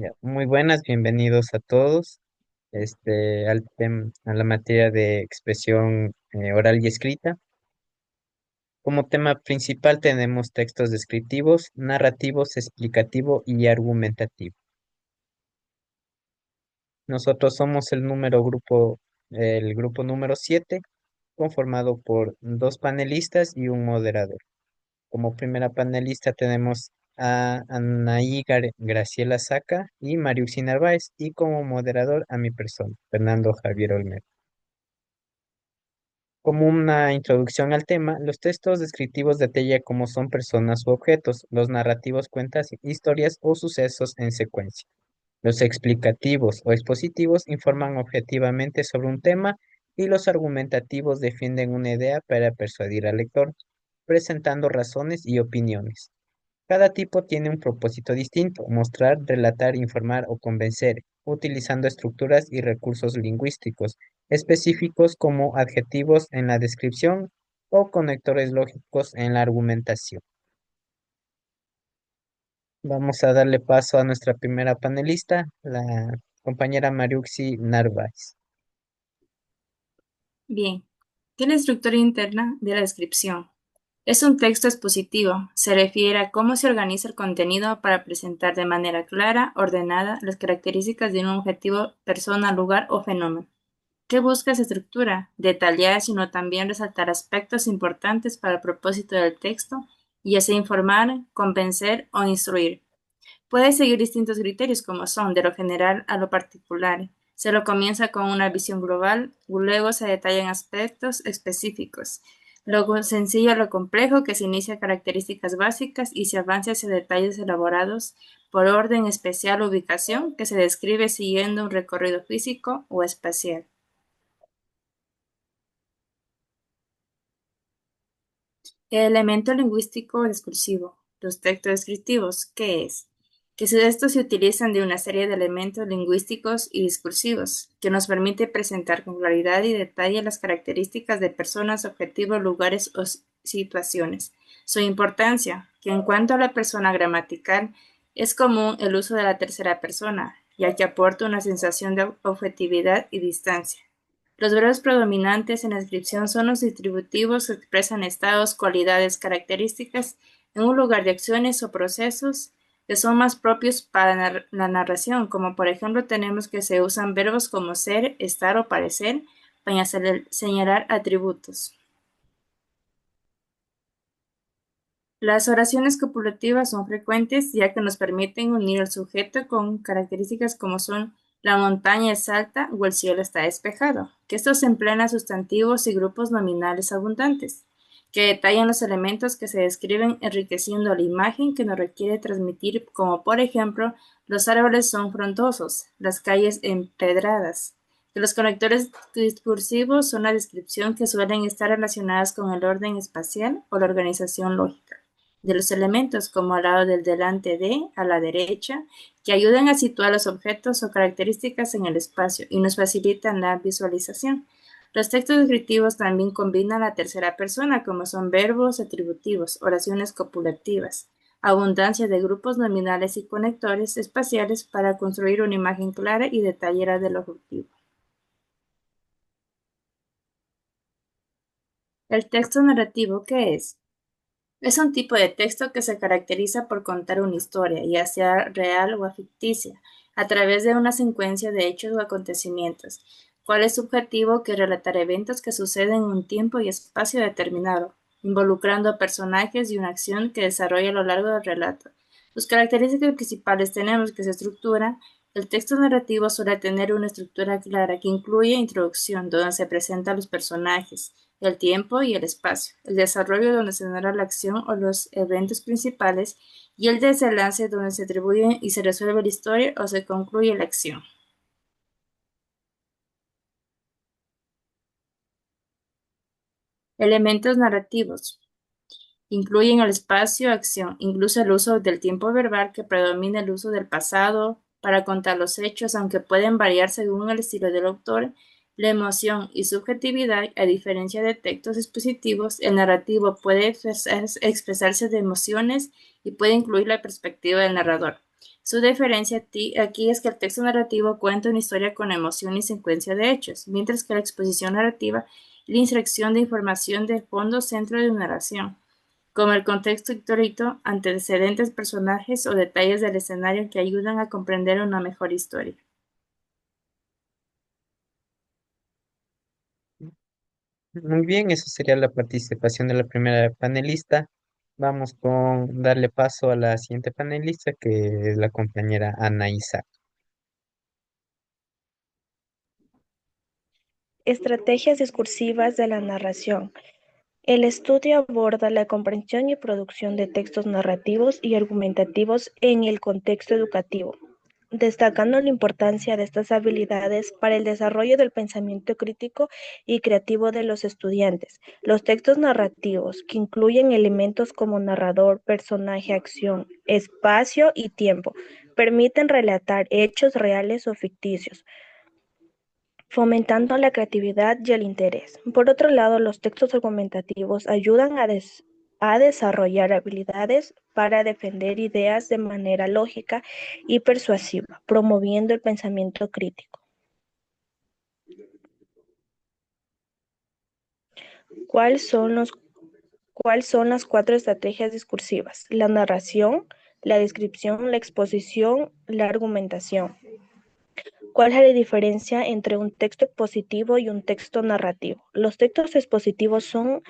Ya, muy buenas, bienvenidos a todos a la materia de expresión oral y escrita. Como tema principal tenemos textos descriptivos, narrativos, explicativo y argumentativo. Nosotros somos el grupo número 7, conformado por dos panelistas y un moderador. Como primera panelista tenemos a Anaí Graciela Saca y Mariuxi Narváez, y como moderador a mi persona, Fernando Javier Olmedo. Como una introducción al tema, los textos descriptivos detallan cómo son personas u objetos, los narrativos cuentan historias o sucesos en secuencia. Los explicativos o expositivos informan objetivamente sobre un tema y los argumentativos defienden una idea para persuadir al lector, presentando razones y opiniones. Cada tipo tiene un propósito distinto: mostrar, relatar, informar o convencer, utilizando estructuras y recursos lingüísticos específicos como adjetivos en la descripción o conectores lógicos en la argumentación. Vamos a darle paso a nuestra primera panelista, la compañera Mariuxi Narváez. Bien, tiene estructura interna de la descripción. Es un texto expositivo. Se refiere a cómo se organiza el contenido para presentar de manera clara, ordenada, las características de un objetivo, persona, lugar o fenómeno. ¿Qué busca esa estructura? Detallar, sino también resaltar aspectos importantes para el propósito del texto, y así informar, convencer o instruir. Puede seguir distintos criterios como son de lo general a lo particular. Se lo comienza con una visión global, luego se detallan aspectos específicos. Luego sencillo a lo complejo, que se inicia características básicas y se avanza hacia detalles elaborados por orden especial o ubicación, que se describe siguiendo un recorrido físico o espacial. El elemento lingüístico discursivo. Los textos descriptivos, ¿qué es? Que estos se utilizan de una serie de elementos lingüísticos y discursivos, que nos permite presentar con claridad y detalle las características de personas, objetivos, lugares o situaciones. Su importancia, que en cuanto a la persona gramatical, es común el uso de la tercera persona, ya que aporta una sensación de objetividad y distancia. Los verbos predominantes en la descripción son los distributivos que expresan estados, cualidades, características en un lugar de acciones o procesos que son más propios para la narración, como por ejemplo tenemos que se usan verbos como ser, estar o parecer para señalar atributos. Las oraciones copulativas son frecuentes ya que nos permiten unir al sujeto con características como son la montaña es alta o el cielo está despejado, que estos emplean a sustantivos y grupos nominales abundantes, que detallan los elementos que se describen enriqueciendo la imagen que nos requiere transmitir, como por ejemplo los árboles son frondosos, las calles empedradas, que los conectores discursivos son la descripción que suelen estar relacionadas con el orden espacial o la organización lógica de los elementos, como al lado del delante de, a la derecha, que ayudan a situar los objetos o características en el espacio y nos facilitan la visualización. Los textos descriptivos también combinan la tercera persona, como son verbos atributivos, oraciones copulativas, abundancia de grupos nominales y conectores espaciales para construir una imagen clara y detallada del objetivo. El texto narrativo, ¿qué es? Es un tipo de texto que se caracteriza por contar una historia, ya sea real o ficticia, a través de una secuencia de hechos o acontecimientos. ¿Cuál es su objetivo? Que relatar eventos que suceden en un tiempo y espacio determinado, involucrando a personajes y una acción que desarrolla a lo largo del relato. Sus características principales tenemos que se estructura. El texto narrativo suele tener una estructura clara que incluye introducción, donde se presentan los personajes, el tiempo y el espacio, el desarrollo donde se narra la acción o los eventos principales, y el desenlace donde se atribuye y se resuelve la historia o se concluye la acción. Elementos narrativos. Incluyen el espacio, acción, incluso el uso del tiempo verbal, que predomina el uso del pasado para contar los hechos, aunque pueden variar según el estilo del autor. La emoción y subjetividad. A diferencia de textos expositivos, el narrativo puede expresarse de emociones y puede incluir la perspectiva del narrador. Su diferencia aquí es que el texto narrativo cuenta una historia con emoción y secuencia de hechos, mientras que la exposición narrativa es la inserción de información de fondo centro de una narración, como el contexto histórico, antecedentes, personajes o detalles del escenario que ayudan a comprender una mejor historia. Muy bien, eso sería la participación de la primera panelista. Vamos con darle paso a la siguiente panelista, que es la compañera Ana Isa. Estrategias discursivas de la narración. El estudio aborda la comprensión y producción de textos narrativos y argumentativos en el contexto educativo, destacando la importancia de estas habilidades para el desarrollo del pensamiento crítico y creativo de los estudiantes. Los textos narrativos, que incluyen elementos como narrador, personaje, acción, espacio y tiempo, permiten relatar hechos reales o ficticios, fomentando la creatividad y el interés. Por otro lado, los textos argumentativos ayudan a desarrollar habilidades para defender ideas de manera lógica y persuasiva, promoviendo el pensamiento crítico. ¿Cuáles son las 4 estrategias discursivas? La narración, la descripción, la exposición, la argumentación. ¿Cuál es la diferencia entre un texto expositivo y un texto narrativo? Los textos expositivos son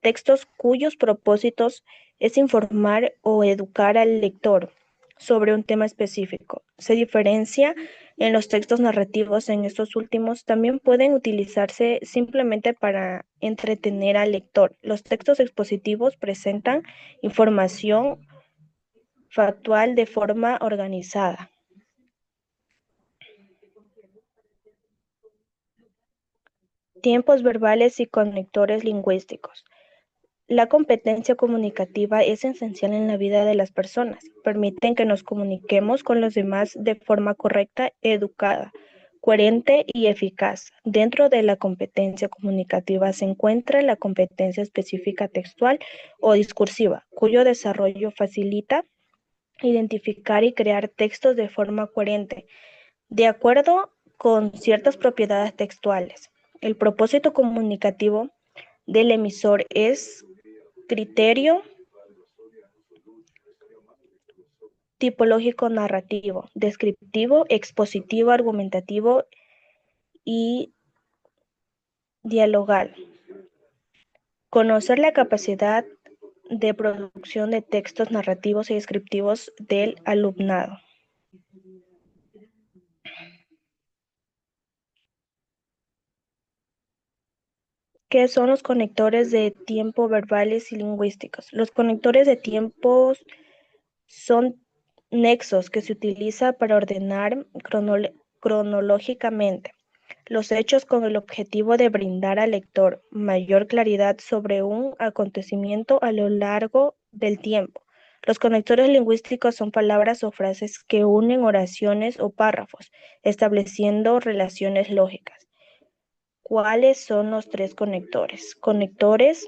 textos cuyos propósitos es informar o educar al lector sobre un tema específico. Se diferencia en los textos narrativos. En estos últimos también pueden utilizarse simplemente para entretener al lector. Los textos expositivos presentan información factual de forma organizada. Tiempos verbales y conectores lingüísticos. La competencia comunicativa es esencial en la vida de las personas. Permiten que nos comuniquemos con los demás de forma correcta, educada, coherente y eficaz. Dentro de la competencia comunicativa se encuentra la competencia específica textual o discursiva, cuyo desarrollo facilita identificar y crear textos de forma coherente, de acuerdo con ciertas propiedades textuales. El propósito comunicativo del emisor es criterio tipológico narrativo, descriptivo, expositivo, argumentativo y dialogal. Conocer la capacidad de producción de textos narrativos y descriptivos del alumnado. ¿Qué son los conectores de tiempo verbales y lingüísticos? Los conectores de tiempo son nexos que se utilizan para ordenar cronológicamente los hechos con el objetivo de brindar al lector mayor claridad sobre un acontecimiento a lo largo del tiempo. Los conectores lingüísticos son palabras o frases que unen oraciones o párrafos, estableciendo relaciones lógicas. ¿Cuáles son los 3 conectores? Conectores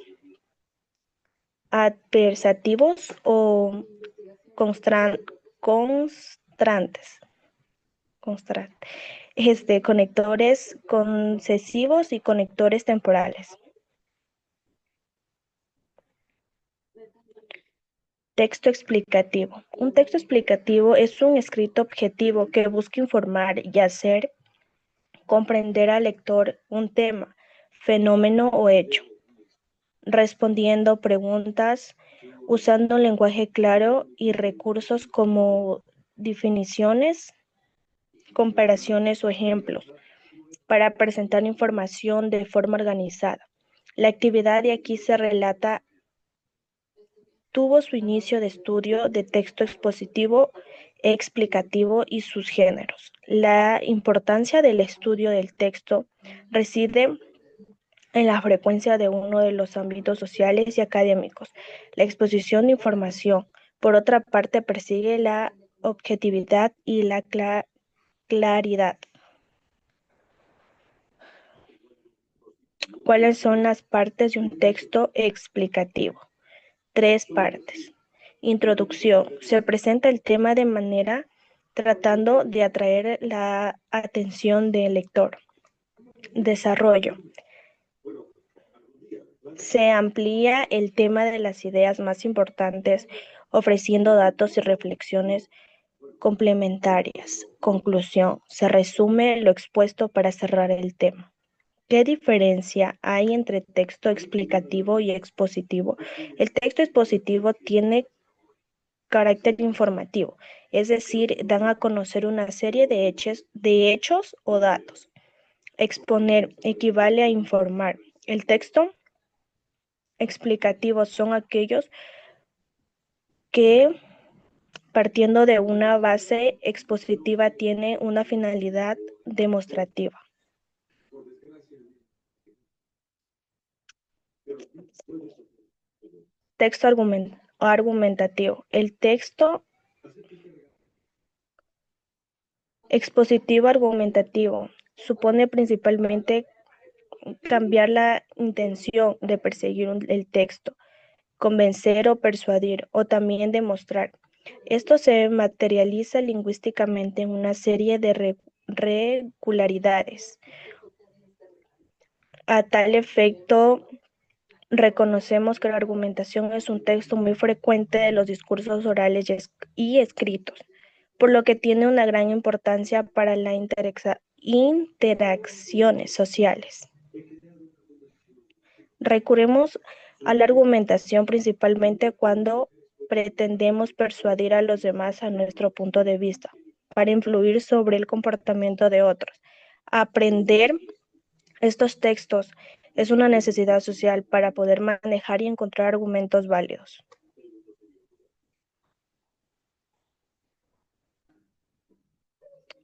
adversativos o constrantes. Conectores concesivos y conectores temporales. Texto explicativo. Un texto explicativo es un escrito objetivo que busca informar y hacer comprender al lector un tema, fenómeno o hecho, respondiendo preguntas, usando un lenguaje claro y recursos como definiciones, comparaciones o ejemplos para presentar información de forma organizada. La actividad de aquí se relata tuvo su inicio de estudio de texto expositivo, explicativo y sus géneros. La importancia del estudio del texto reside en la frecuencia de uno de los ámbitos sociales y académicos, la exposición de información. Por otra parte, persigue la objetividad y la claridad. ¿Cuáles son las partes de un texto explicativo? 3 partes. Introducción. Se presenta el tema de manera tratando de atraer la atención del lector. Desarrollo. Se amplía el tema de las ideas más importantes, ofreciendo datos y reflexiones complementarias. Conclusión. Se resume lo expuesto para cerrar el tema. ¿Qué diferencia hay entre texto explicativo y expositivo? El texto expositivo tiene carácter informativo, es decir, dan a conocer una serie de hechos o datos. Exponer equivale a informar. El texto explicativo son aquellos que, partiendo de una base expositiva, tiene una finalidad demostrativa. Texto argumentativo. El texto expositivo argumentativo supone principalmente cambiar la intención de perseguir el texto, convencer o persuadir, o también demostrar. Esto se materializa lingüísticamente en una serie de regularidades. A tal efecto, reconocemos que la argumentación es un texto muy frecuente de los discursos orales y escritos, por lo que tiene una gran importancia para las interacciones sociales. Recurrimos a la argumentación principalmente cuando pretendemos persuadir a los demás a nuestro punto de vista, para influir sobre el comportamiento de otros. Aprender estos textos es una necesidad social para poder manejar y encontrar argumentos válidos.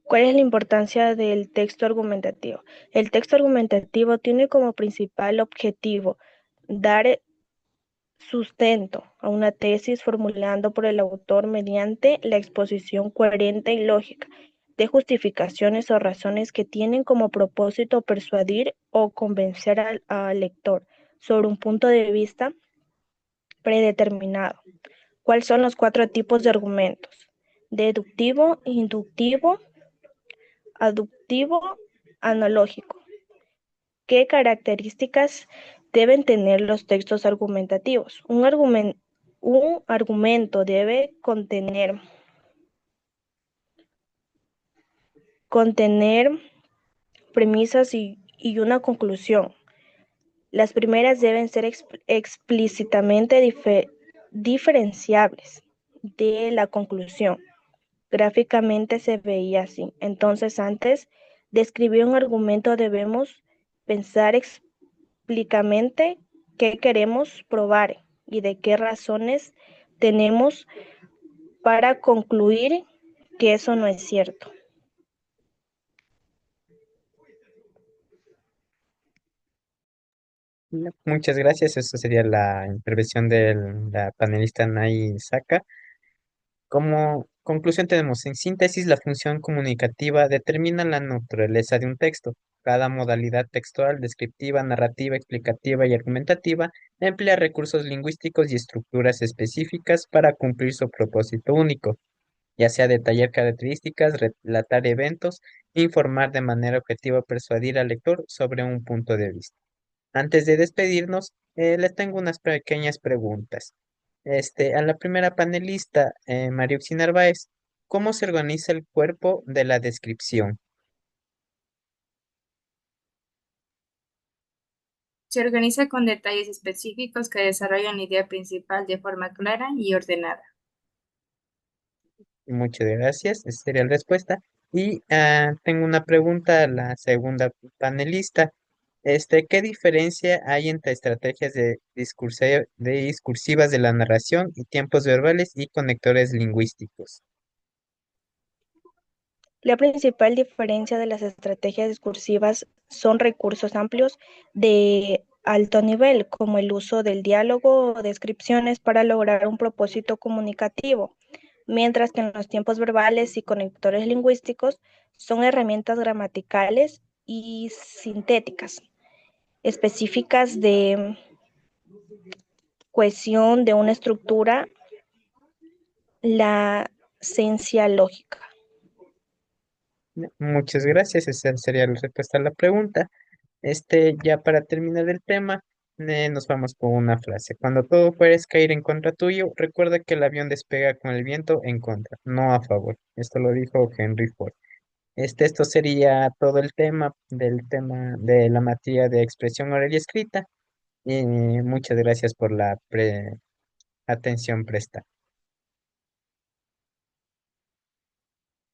¿Cuál es la importancia del texto argumentativo? El texto argumentativo tiene como principal objetivo dar sustento a una tesis formulando por el autor mediante la exposición coherente y lógica de justificaciones o razones que tienen como propósito persuadir o convencer al lector sobre un punto de vista predeterminado. ¿Cuáles son los 4 tipos de argumentos? Deductivo, inductivo, aductivo, analógico. ¿Qué características deben tener los textos argumentativos? Un argumento debe contener premisas y una conclusión. Las primeras deben ser explícitamente diferenciables de la conclusión. Gráficamente se veía así. Entonces, antes de escribir un argumento debemos pensar explícitamente qué queremos probar y de qué razones tenemos para concluir que eso no es cierto. Muchas gracias. Esa sería la intervención de la panelista Nay Saka. Como conclusión tenemos, en síntesis, la función comunicativa determina la naturaleza de un texto. Cada modalidad textual, descriptiva, narrativa, explicativa y argumentativa emplea recursos lingüísticos y estructuras específicas para cumplir su propósito único, ya sea detallar características, relatar eventos, informar de manera objetiva o persuadir al lector sobre un punto de vista. Antes de despedirnos, les tengo unas pequeñas preguntas. A la primera panelista, Mariuxi Narváez, ¿cómo se organiza el cuerpo de la descripción? Se organiza con detalles específicos que desarrollan la idea principal de forma clara y ordenada. Muchas gracias, esa sería la respuesta. Y tengo una pregunta a la segunda panelista. ¿Qué diferencia hay entre estrategias discursivas de la narración y tiempos verbales y conectores lingüísticos? La principal diferencia de las estrategias discursivas son recursos amplios de alto nivel, como el uso del diálogo o descripciones para lograr un propósito comunicativo, mientras que en los tiempos verbales y conectores lingüísticos son herramientas gramaticales y sintéticas, específicas de cohesión de una estructura La ciencia lógica. Muchas gracias, esa sería la respuesta a la pregunta. Ya para terminar el tema, nos vamos con una frase. Cuando todo fueres caer en contra tuyo, recuerda que el avión despega con el viento en contra, no a favor. Esto lo dijo Henry Ford. Esto sería todo el tema del tema de la materia de expresión oral y escrita. Y muchas gracias por la atención prestada.